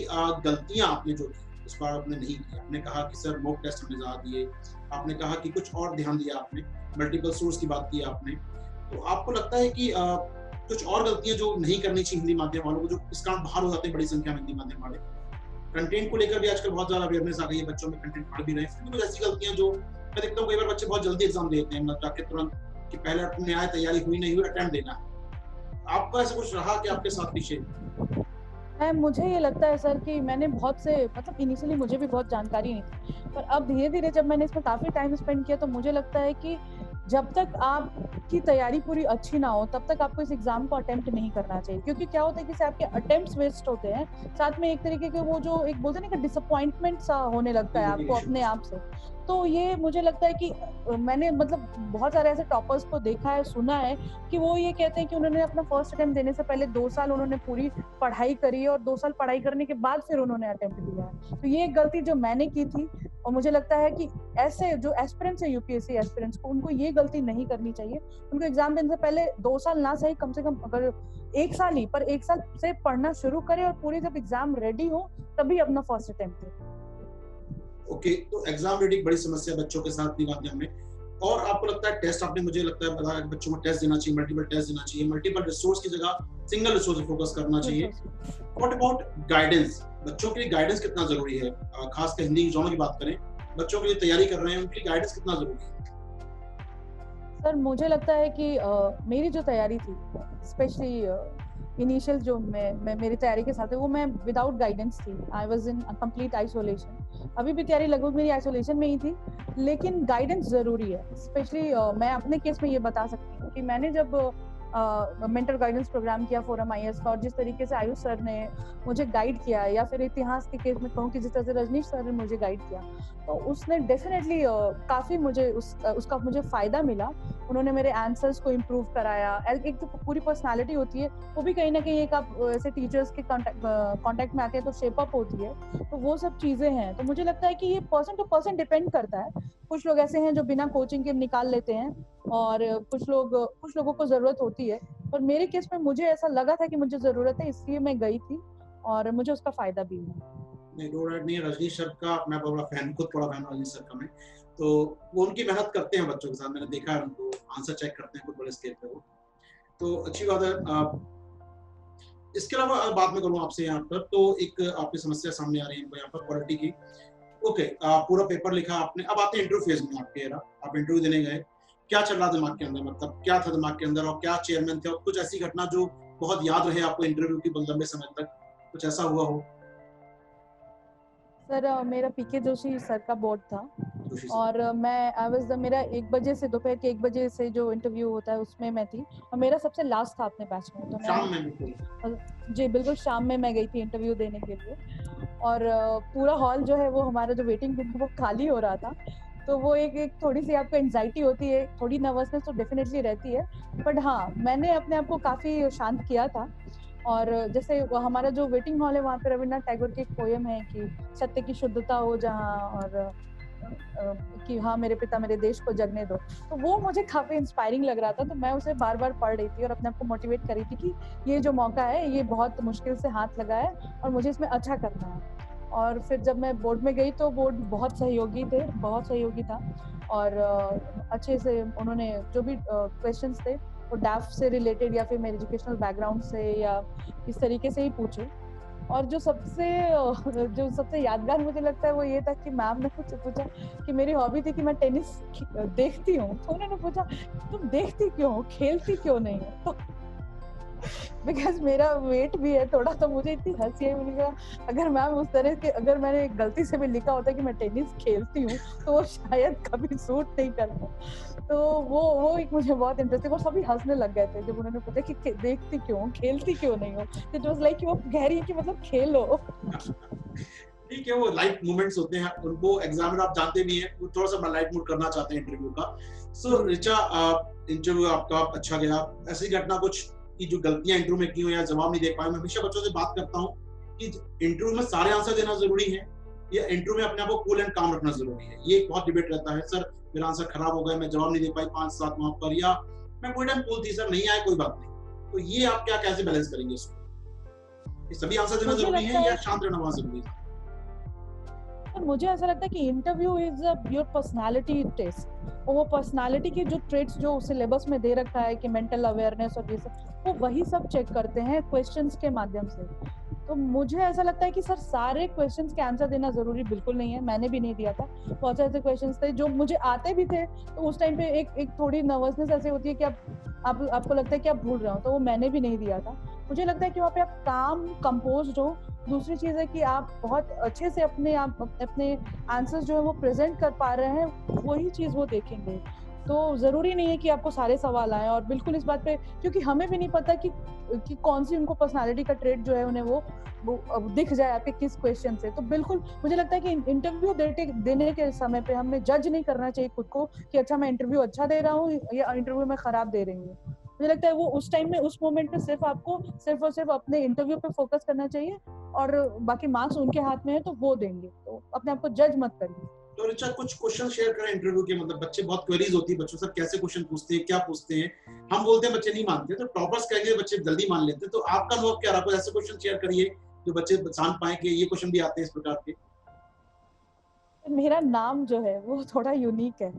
गलतियां आपने जो की इस बार आपने नहीं की, आपने कहा कि सर मॉक टेस्ट हमने ज्यादा दिए, आपने कहा कि कुछ और ध्यान दिया, आपने मल्टीपल सोर्स की बात की आपने, तो आपको लगता है कि कुछ और गलतियां जो नहीं करनी चाहिए हिंदी माध्यम वालों को, जो इस कारण बाहर हो जाते हैं बड़ी संख्या में हिंदी माध्यम वाले, कंटेंट को लेकर भी आजकल बहुत ज्यादा अवेयरनेस आ गई है, बच्चों में कंटेंट पढ़ भी रहे हैं, फिर भी कुछ ऐसी गलतियां जो मैं देखता हूँ कई बार बच्चे बहुत जल्दी एग्जाम देते हैं, मतलब जाके तुरंत कि पहले अपने आए तैयारी हुई नहीं हुई अटेम्प्ट देना है। आपका ऐसा कुछ रहा कि आपके साथ पीछे? मुझे ये लगता है सर कि मैंने बहुत से मतलब इनिशियली मुझे भी बहुत जानकारी नहीं थी, पर अब धीरे-धीरे जब मैंने इसमें काफ़ी टाइम स्पेंड किया तो मुझे लगता है कि जब तक आपकी तैयारी पूरी अच्छी ना हो तब तक आपको इस एग्ज़ाम को अटेम्प्ट नहीं करना चाहिए। क्योंकि क्या होता है कि इससे आपके अटेम्प्ट्स वेस्ट होते हैं, साथ में एक तरीके के वो जो एक बोलते हैं ना कि डिसअपॉइंटमेंट सा होने लगता है आपको अपने आप से। तो ये मुझे लगता है कि मैंने मतलब बहुत सारे ऐसे टॉपर्स को देखा है, सुना है कि वो ये कहते हैं कि उन्होंने अपना फर्स्ट अटेम्प्ट देने से पहले 2 साल उन्होंने पूरी पढ़ाई करी है और 2 साल पढ़ाई करने के बाद फिर उन्होंने अटेम्प्ट दिया है। तो ये एक गलती जो मैंने की थी और मुझे लगता है कि ऐसे जो एस्पिरेंट्स है यूपीएससी एस्पिरेंट्स को उनको ये गलती नहीं करनी चाहिए। उनको एग्जाम देने से पहले 2 साल ना सही कम से कम अगर 1 साल ही पर 1 साल से पढ़ना शुरू करें और पूरी जब एग्जाम रेडी हो तभी अपना फर्स्ट अटेम्प्ट दें। ओके, तो एग्जाम रेडी बड़ी समस्या बच्चों के साथ भी माध्यम में। और आपको लगता है टेस्ट, आपने मुझे लगता है बताया बच्चों को टेस्ट देना चाहिए, मल्टीपल टेस्ट देना चाहिए, मल्टीपल रिसोर्स की जगह सिंगल रिसोर्स पे फोकस करना चाहिए। What about guidance? बच्चों के लिए गाइडेंस कितना जरूरी है? खासकर हिंदी एग्जामों की बात करें, बच्चों के लिए तैयारी कर रहे हैं, उनके लिए गाइडेंस कितना जरूरी है? सर मुझे लगता है कि मेरी जो तैयारी थी स्पेशली इनिशियल जो मैं मेरी तैयारी के साथ है वो मैं विदाउट गाइडेंस थी। I was in complete isolation. अभी भी तैयारी लगभग मेरी आइसोलेशन में ही थी, लेकिन गाइडेंस जरूरी है। स्पेशली मैं अपने केस में ये बता सकती हूँ कि मैंने जब मेंटर गाइडेंस प्रोग्राम किया फोरम आईएएस का और जिस तरीके से आयुष सर ने मुझे गाइड किया, या फिर इतिहास के केस में कहूँ कि जिस तरह से रजनीश सर ने मुझे गाइड किया, तो उसने डेफिनेटली काफी मुझे उसका मुझे फायदा मिला। उन्होंने मेरे आंसर्स को इम्प्रूव कराया। एक जो पूरी पर्सनालिटी होती है वो भी कहीं ना कहीं एक आप ऐसे टीचर्स के कांटेक्ट में आते हैं तो शेप अप होती है, तो वो सब चीजें हैं। तो मुझे लगता है कि ये पर्सन टू पर्सन डिपेंड करता है। कुछ लोग ऐसे हैं जो बिना कोचिंग के निकाल लेते हैं और कुछ लोगों को जरूरत होती है, और मेरे केस में मुझे ऐसा लगा था कि मुझे जरूरत है, इसलिए मैं गई थी और मुझे उसका फायदा भी हुआ। नहीं, नो डाउट नहीं है। रजनीश सर का मैं बड़ा फैन, खुद बड़ा फैन रजनीश सर का मैं। तो वो उनकी मेहनत करते हैं बच्चों के साथ, मैंने देखा है उनको, आंसर चेक करते हैं खुद बड़े स्केल पे वो, तो अच्छी बात है। इसके अलावा बात मैं करूँ आपसे यहाँ पर, तो एक आपकी समस्या सामने आ रही है यहाँ पर क्वालिटी की। ओके, पूरा पेपर लिखा आपने, अब आते हैं इंटरव्यू फेज में आपके। आप इंटरव्यू देने गए, क्या चल रहा दिमाग के अंदर, मतलब क्या था दिमाग के अंदर, और क्या चेयरमैन थे, और कुछ ऐसी घटना जो बहुत याद रहे आपको इंटरव्यू की लंबे समय तक, कुछ ऐसा हुआ हो? सर मेरा पीके जोशी सर का बोर्ड था जोशी सर। और मैं आई वाज मेरा 1 बजे से दोपहर के 1 बजे से जो इंटरव्यू होता है उसमें मैं थी, और मेरा सबसे लास्ट था अपने बैच में। तो शाम में बिल्कुल। जी बिल्कुल शाम में मैं गई थी इंटरव्यू देने के लिए, और पूरा हॉल जो है वो हमारा जो वेटिंग रूम वो खाली हो रहा था। तो वो एक थोड़ी सी आपको एंजाइटी होती है, थोड़ी नर्वसनेस तो डेफिनेटली रहती है, बट हाँ मैंने अपने आप को काफी शांत किया था। और जैसे हमारा जो वेटिंग हॉल है वहाँ पे रविन्द्रनाथ टैगोर की एक पोयम है कि सत्य की शुद्धता हो जहाँ, और कि हाँ मेरे पिता मेरे देश को जगने दो, तो वो मुझे काफी इंस्पायरिंग लग रहा था। तो मैं उसे बार बार पढ़ रही थी और अपने आप को मोटिवेट कर रही थी कि ये जो मौका है ये बहुत मुश्किल से हाथ लगा है और मुझे इसमें अच्छा करना है। और फिर जब मैं बोर्ड में गई तो बोर्ड बहुत सहयोगी था, और अच्छे से उन्होंने जो भी क्वेश्चंस थे वो डैफ से रिलेटेड या फिर मेरे एजुकेशनल बैकग्राउंड से या इस तरीके से ही पूछे। और जो सबसे यादगार मुझे लगता है वो ये था कि मैम ने मुझसे पूछा कि मेरी हॉबी थी कि मैं टेनिस देखती हूँ, तो उन्होंने पूछा तुम देखती क्यों हो, खेलती क्यों नहीं हो? तो बिकॉज मेरा वेट भी है थोड़ा, तो मुझे इतनी हंसी आई। मैंने कहा अगर मैम उस तरह के, अगर मैंने गलती से भी लिखा होता कि मैं टेनिस खेलती हूँ तो वो शायद कभी सूट नहीं करता। तो वो एक मुझे बहुत इंटरेस्टिंग, और सभी हंसने लग गए थे जब उन्होंने पूछा कि देखती क्यों, खेलती क्यों नहीं हो। इट वाज लाइक कि वो कह रही है कि मतलब खेलो। ठीक है, वो लाइट मोमेंट्स होते हैं, उनको एग्जामिनर आप जानते भी हैं, वो थोड़ा सा लाइट मूड करना चाहते हैं इंटरव्यू का। सो रिचा, इंटरव्यू आपका अच्छा गया, ऐसी घटना कुछ की जो गलतियां इंटरव्यू में की हो या जवाब नहीं दे पाए? मैं हमेशा बच्चों से बात करता हूँ कि इंटरव्यू में सारे आंसर देना जरूरी है या इंटरव्यू में अपने आप को कूल एंड काम रखना जरूरी है। ये एक बहुत डिबेट रहता है, सर मेरा आंसर खराब हो गया, मैं जवाब नहीं दे पाई 5-7 वहां पर, या मैं कोई टाइम कूल थी सर, नहीं आए कोई बात नहीं। तो ये आप क्या कैसे बैलेंस करेंगे इसको? ये सभी आंसर देना जरूरी है या शांत रहना वहां जरूरी है? मुझे ऐसा लगता है कि interview is your personality test, और वो पर्सनालिटी के जो ट्रेट्स जो सिलेबस में दे रखा है कि मेंटल अवेयरनेस और ये सब, वो वही सब चेक करते हैं क्वेश्चंस के माध्यम से। तो मुझे ऐसा लगता है कि सर सारे क्वेश्चंस के आंसर देना जरूरी बिल्कुल नहीं है, मैंने भी नहीं दिया था। बहुत सारे ऐसे क्वेश्चंस थे जो मुझे आते भी थे, तो उस टाइम पे एक थोड़ी नर्वसनेस ऐसी होती है कि आपको लगता है कि आप भूल रहे हो, तो वो मैंने भी नहीं दिया था। मुझे लगता है कि वहाँ पे आप काम कंपोज्ड हो। दूसरी चीज है कि आप बहुत अच्छे से अपने आंसर्स जो है वो प्रेजेंट कर पा रहे हैं, वही चीज वो देखेंगे। तो जरूरी नहीं है कि आपको सारे सवाल आए, और बिल्कुल इस बात पे, क्योंकि हमें भी नहीं पता कि कौन सी उनको पर्सनालिटी का ट्रेट जो है उन्हें वो दिख जाए आपके किस क्वेश्चन से। तो बिल्कुल मुझे लगता है कि इंटरव्यू देने के समय पे हमें जज नहीं करना चाहिए खुद को कि अच्छा मैं इंटरव्यू अच्छा दे रहा हूँ या इंटरव्यू में खराब दे रही हूँ। मुझे लगता है वो उस टाइम में, उस मोमेंट में सिर्फ आपको सिर्फ और सिर्फ अपने इंटरव्यू पे फोकस करना चाहिए, और बाकी मार्क्स उनके हाथ में है तो वो देंगे, तो अपने आप को जज मत करिए। तो रिचा कुछ क्वेश्चन शेयर करें इंटरव्यू के, मतलब बच्चे बहुत क्वेरीज होती है बच्चों से, कैसे क्वेश्चन पूछते हैं, क्या पूछते हैं, हम बोलते हैं बच्चे नहीं मानते, तो टॉपर्स कहेंगे बच्चे जल्दी मान लेते हैं, तो आपका अनुभव क्या रहा? कुछ ऐसे क्वेश्चन शेयर करिए जो बच्चे जान पाए कि ये क्वेश्चन भी आते हैं इस प्रकार के। मेरा नाम जो है वो थोड़ा यूनिक है,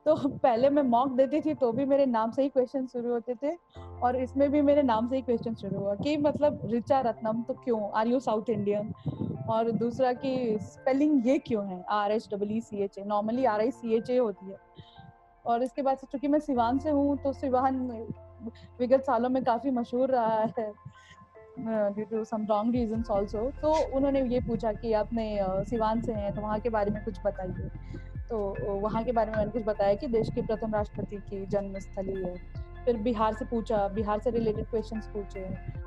तो पहले मैं मॉक देती थी तो भी मेरे नाम से ही क्वेश्चन शुरू होते थे, और इसमें भी मेरे नाम से ही क्वेश्चन शुरू हुआ कि मतलब ऋचा रत्नम तो क्यों, आर यू साउथ इंडियन? और दूसरा कि स्पेलिंग ये क्यों है RHEECHA, नॉर्मली RICHA होती है। और इसके बाद से चूंकि मैं सिवान से हूँ, तो सिवान विगत सालों में काफी मशहूर रहा है due to some wrong reasons also. तो उन्होंने ये पूछा कि आपने सिवान से हैं तो वहाँ के बारे में कुछ बताइए। तो वहाँ के बारे में मैंने कुछ बताया कि देश के प्रथम राष्ट्रपति की जन्मस्थली है। फिर बिहार से पूछा, बिहार से रिलेटेड क्वेश्चंस पूछे।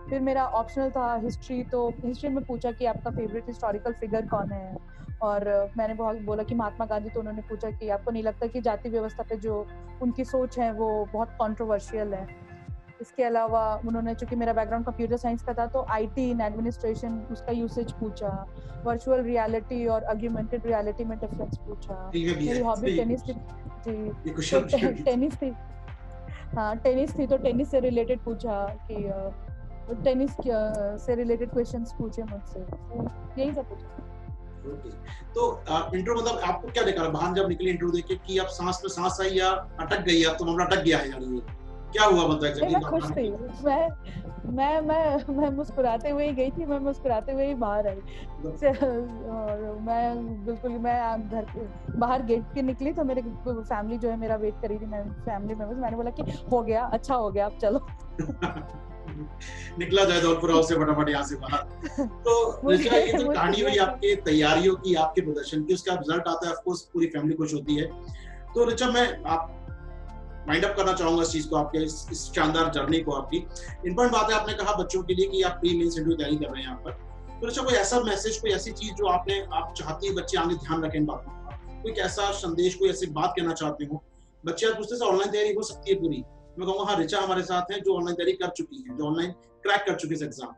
फिर मेरा ऑप्शनल था हिस्ट्री, तो हिस्ट्री में पूछा कि आपका फेवरेट हिस्टोरिकल फिगर कौन है, और मैंने बहुत बोला कि महात्मा गांधी। तो उन्होंने पूछा कि आपको नहीं लगता कि जाति व्यवस्था पे जो उनकी सोच है वो बहुत कंट्रोवर्शियल है? इसके अलावा उन्होंने, चूंकि मेरा बैकग्राउंड कंप्यूटर साइंस का था, तो आईटी इन एडमिनिस्ट्रेशन उसका यूसेज पूछा, वर्चुअल रियलिटी और ऑगमेंटेड रियलिटी में डिफरेंस पूछा। मेरी हॉबी टेनिस थी जी, तो टेनिस थी, हाँ टेनिस थी, तो टेनिस से रिलेटेड पूछा कि टेनिस से रिलेटेड क्वेश्चंस पूछे मुझसे, तो यही सब पूछा। तो इंटरव्यू मतलब आपको क्या देखा बाहर जब निकले इंटरव्यू देके कि आप सांस पे सांस आई या अटक गई, आप तो मामला अटक गया है यानी क्या हुआ मतलब एग्जैक्टली? मैं खुश थी, मैं मुस्कुराते हुए ही गई थी, मैं मुस्कुराते हुए ही बाहर आई। और मैं बिल्कुल, मैं घर के बाहर गेट के निकली तो मेरे फैमिली जो है मेरा वेट करी थी, मैं फैमिली मेंबर्स, मैंने बोला कि हो गया, अच्छा हो गया, अब चलो निकला जाए धौलपुर हाउस से फटाफट यहाँ से बाहर। तो ऋचा, ये तो कहानी हुई आपके तैयारियों की, आपके प्रदर्शन की, उसका रिजल्ट आता है, ऑफ कोर्स पूरी फैमिली खुश होती है। तो ऋचा, मैं आप माइंड अप करना चाहूंगा इस चीज को, आपके इस शानदार जर्नी को आपकी। इंपॉर्टेंट बात है, आपने कहा बच्चों के लिए कि आप प्री मेंस इंटरव्यू तैयारी कर रहे हैं यहाँ पर, तो ऋचा कोई ऐसा मैसेज, कोई ऐसी चीज जो आप चाहती है बच्चे आगे ध्यान रखें इन बातों का, कोई ऐसा संदेश, कोई ऐसी बात कहना चाहते हो? बच्चे आज पूछते हैं ऑनलाइन तैयारी हो सकती है पूरी, मैं कहूँगा हाँ ऋचा हमारे साथ है जो ऑनलाइन तैयारी कर चुकी है, जो ऑनलाइन क्रैक कर चुकी है एग्जाम,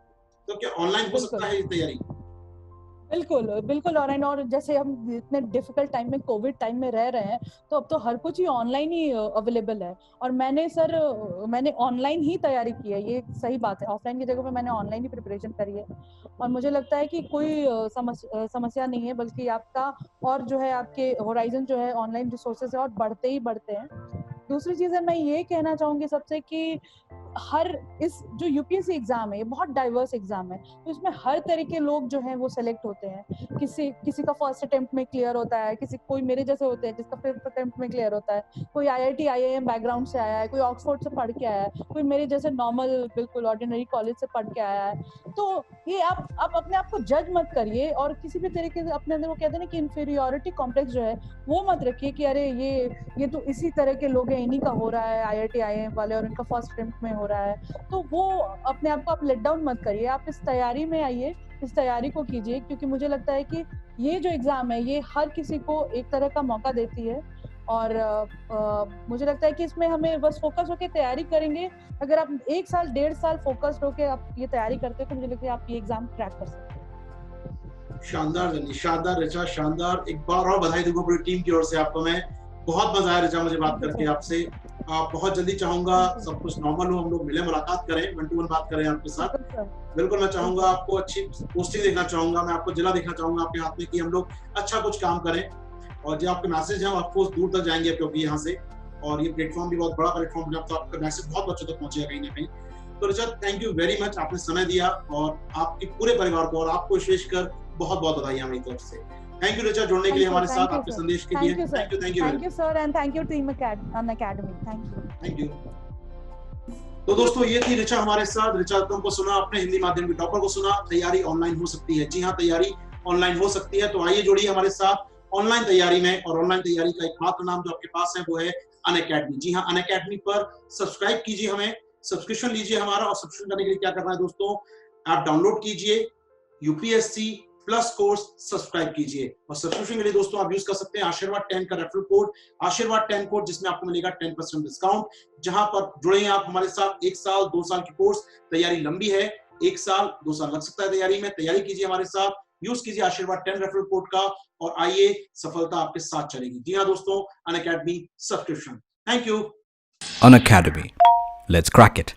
तो क्या ऑनलाइन हो सकता है ये तैयारी? बिल्कुल बिल्कुल। और जैसे हम इतने डिफिकल्ट टाइम में, कोविड टाइम में रह रहे हैं, तो अब तो हर कुछ ही ऑनलाइन ही अवेलेबल है। और मैंने ऑनलाइन ही तैयारी की है, ये सही बात है, ऑफलाइन की जगह पे मैंने ऑनलाइन ही प्रिपरेशन करी है। और मुझे लगता है कि कोई समस्या नहीं है, बल्कि आपका और जो है आपके होराइजन जो है ऑनलाइन रिसोर्सेज है और बढ़ते ही बढ़ते हैं। दूसरी चीज है, मैं ये कहना चाहूंगी सबसे कि इस जो यूपीएससी एग्जाम है, ये बहुत डाइवर्स एग्जाम है, तो इसमें हर तरह के लोग जो हैं वो सेलेक्ट होते हैं। किसी का फर्स्ट अटेम्प्ट में क्लियर होता है, कोई मेरे जैसे होते हैं जिसका फिफ्थ अटेम्प्ट में क्लियर होता है, कोई IIT IIM बैकग्राउंड से आया है, कोई ऑक्सफोर्ड से पढ़ के आया है, कोई मेरे जैसे नॉर्मल बिल्कुल ऑर्डिनरी कॉलेज से पढ़ के आया है। तो ये आप अपने आप को जज मत करिए, और किसी भी तरीके से अपने अंदर, वो कहते हैं ना कि इन्फीरियोरिटी कॉम्प्लेक्स जो है वो मत रखिए कि अरे ये तो इसी तरह के लोग हैं, इन्हीं का हो रहा है IIT IIM वाले, और इनका फर्स्ट अटेम्प्ट में हो रहा है। तो वो अपने आप को आप लेट डाउन मत करिए, आप इस तैयारी में आइए, इस तैयारी को कीजिए, क्योंकि मुझे लगता है कि ये जो एग्जाम है ये हर किसी को एक तरह का मौका देती है। और मुझे लगता है कि इसमें हमें बस फोकस होकर तैयारी करेंगे। अगर आप 1 साल 1.5 साल फोकस्ड होकर आप ये तैयारी करते हैं, तो मुझे लगता है आप ये एग्जाम क्रैक कर सकते हैं। शानदार जर्नी, शानदार ऋचा, शानदार। एक बार और बधाई दूंगा पूरी टीम की ओर से आपको। मैं बहुत मजा आया ऋचा मुझे बात करके आपसे। बहुत जल्दी चाहूंगा सब कुछ नॉर्मल हो, हम लोग मिले, मुलाकात करें, 1 to 1 बात करें आपके साथ। बिल्कुल, मैं चाहूंगा आपको अच्छी पोस्टिंग देखना चाहूंगा, मैं आपको जिला देखना चाहूंगा आपके हाथ में, कि हम लोग अच्छा कुछ काम करें। और जो आपके मैसेज हैं आपको दूर तक जाएंगे क्योंकि यहाँ से, और ये प्लेटफॉर्म भी बहुत बड़ा प्लेटफॉर्म है, तो आपका मैसेज बहुत बच्चों तक पहुंचेगा कहीं ना कहीं। तो रजत, थैंक यू वेरी मच, आपने समय दिया और आपके पूरे परिवार को और आपको विशेष कर बहुत बहुत बधाई हमारी तरफ से। थैंक यू रजत, जुड़ने के लिए हमारे साथ, आपके संदेश के लिए। Thank you sir, and thank you team Unacademy. Thank you. तो दोस्तों, ये थी ऋचा हमारे साथ। ऋचा रत्नम को सुना आपने, हिंदी माध्यम की टॉपर को सुना। तैयारी ऑनलाइन हो सकती है। जी हाँ, तैयारी ऑनलाइन हो सकती है। तो आइए जुड़िए हमारे साथ ऑनलाइन तैयारी में। और ऑनलाइन तैयारी का एकमात्र नाम जो आपके पास है वो है अनअकैडमी। जी हाँ, अनअकैडमी पर सब्सक्राइब कीजिए, हमें सब्सक्रिप्शन लीजिए हमारा। और सब्सक्रिप्शन करने के लिए क्या करना है दोस्तों, आप डाउनलोड कीजिए यूपीएससी प्लस कोर्स, सब्सक्राइब कीजिए। और सब्सक्रिप्शन के लिए दोस्तों आप यूज कर सकते हैं आशीर्वाद 10 का रेफरल कोड, आशीर्वाद 10 कोड, जिसमें आपको मिलेगा 10% डिस्काउंट। जहां पर जुड़े आप हमारे साथ 1 साल 2 साल की कोर्स, तैयारी लंबी है, 1 साल 2 साल लग सकता है तैयारी में। तैयारी कीजिए हमारे साथ, यूज कीजिए आशीर्वाद 10 रेफरल कोड का, और आइए सफलता आपके साथ चलेगी। जी हाँ दोस्तों, Unacademy subscription. Thank you. Unacademy. Let's crack it.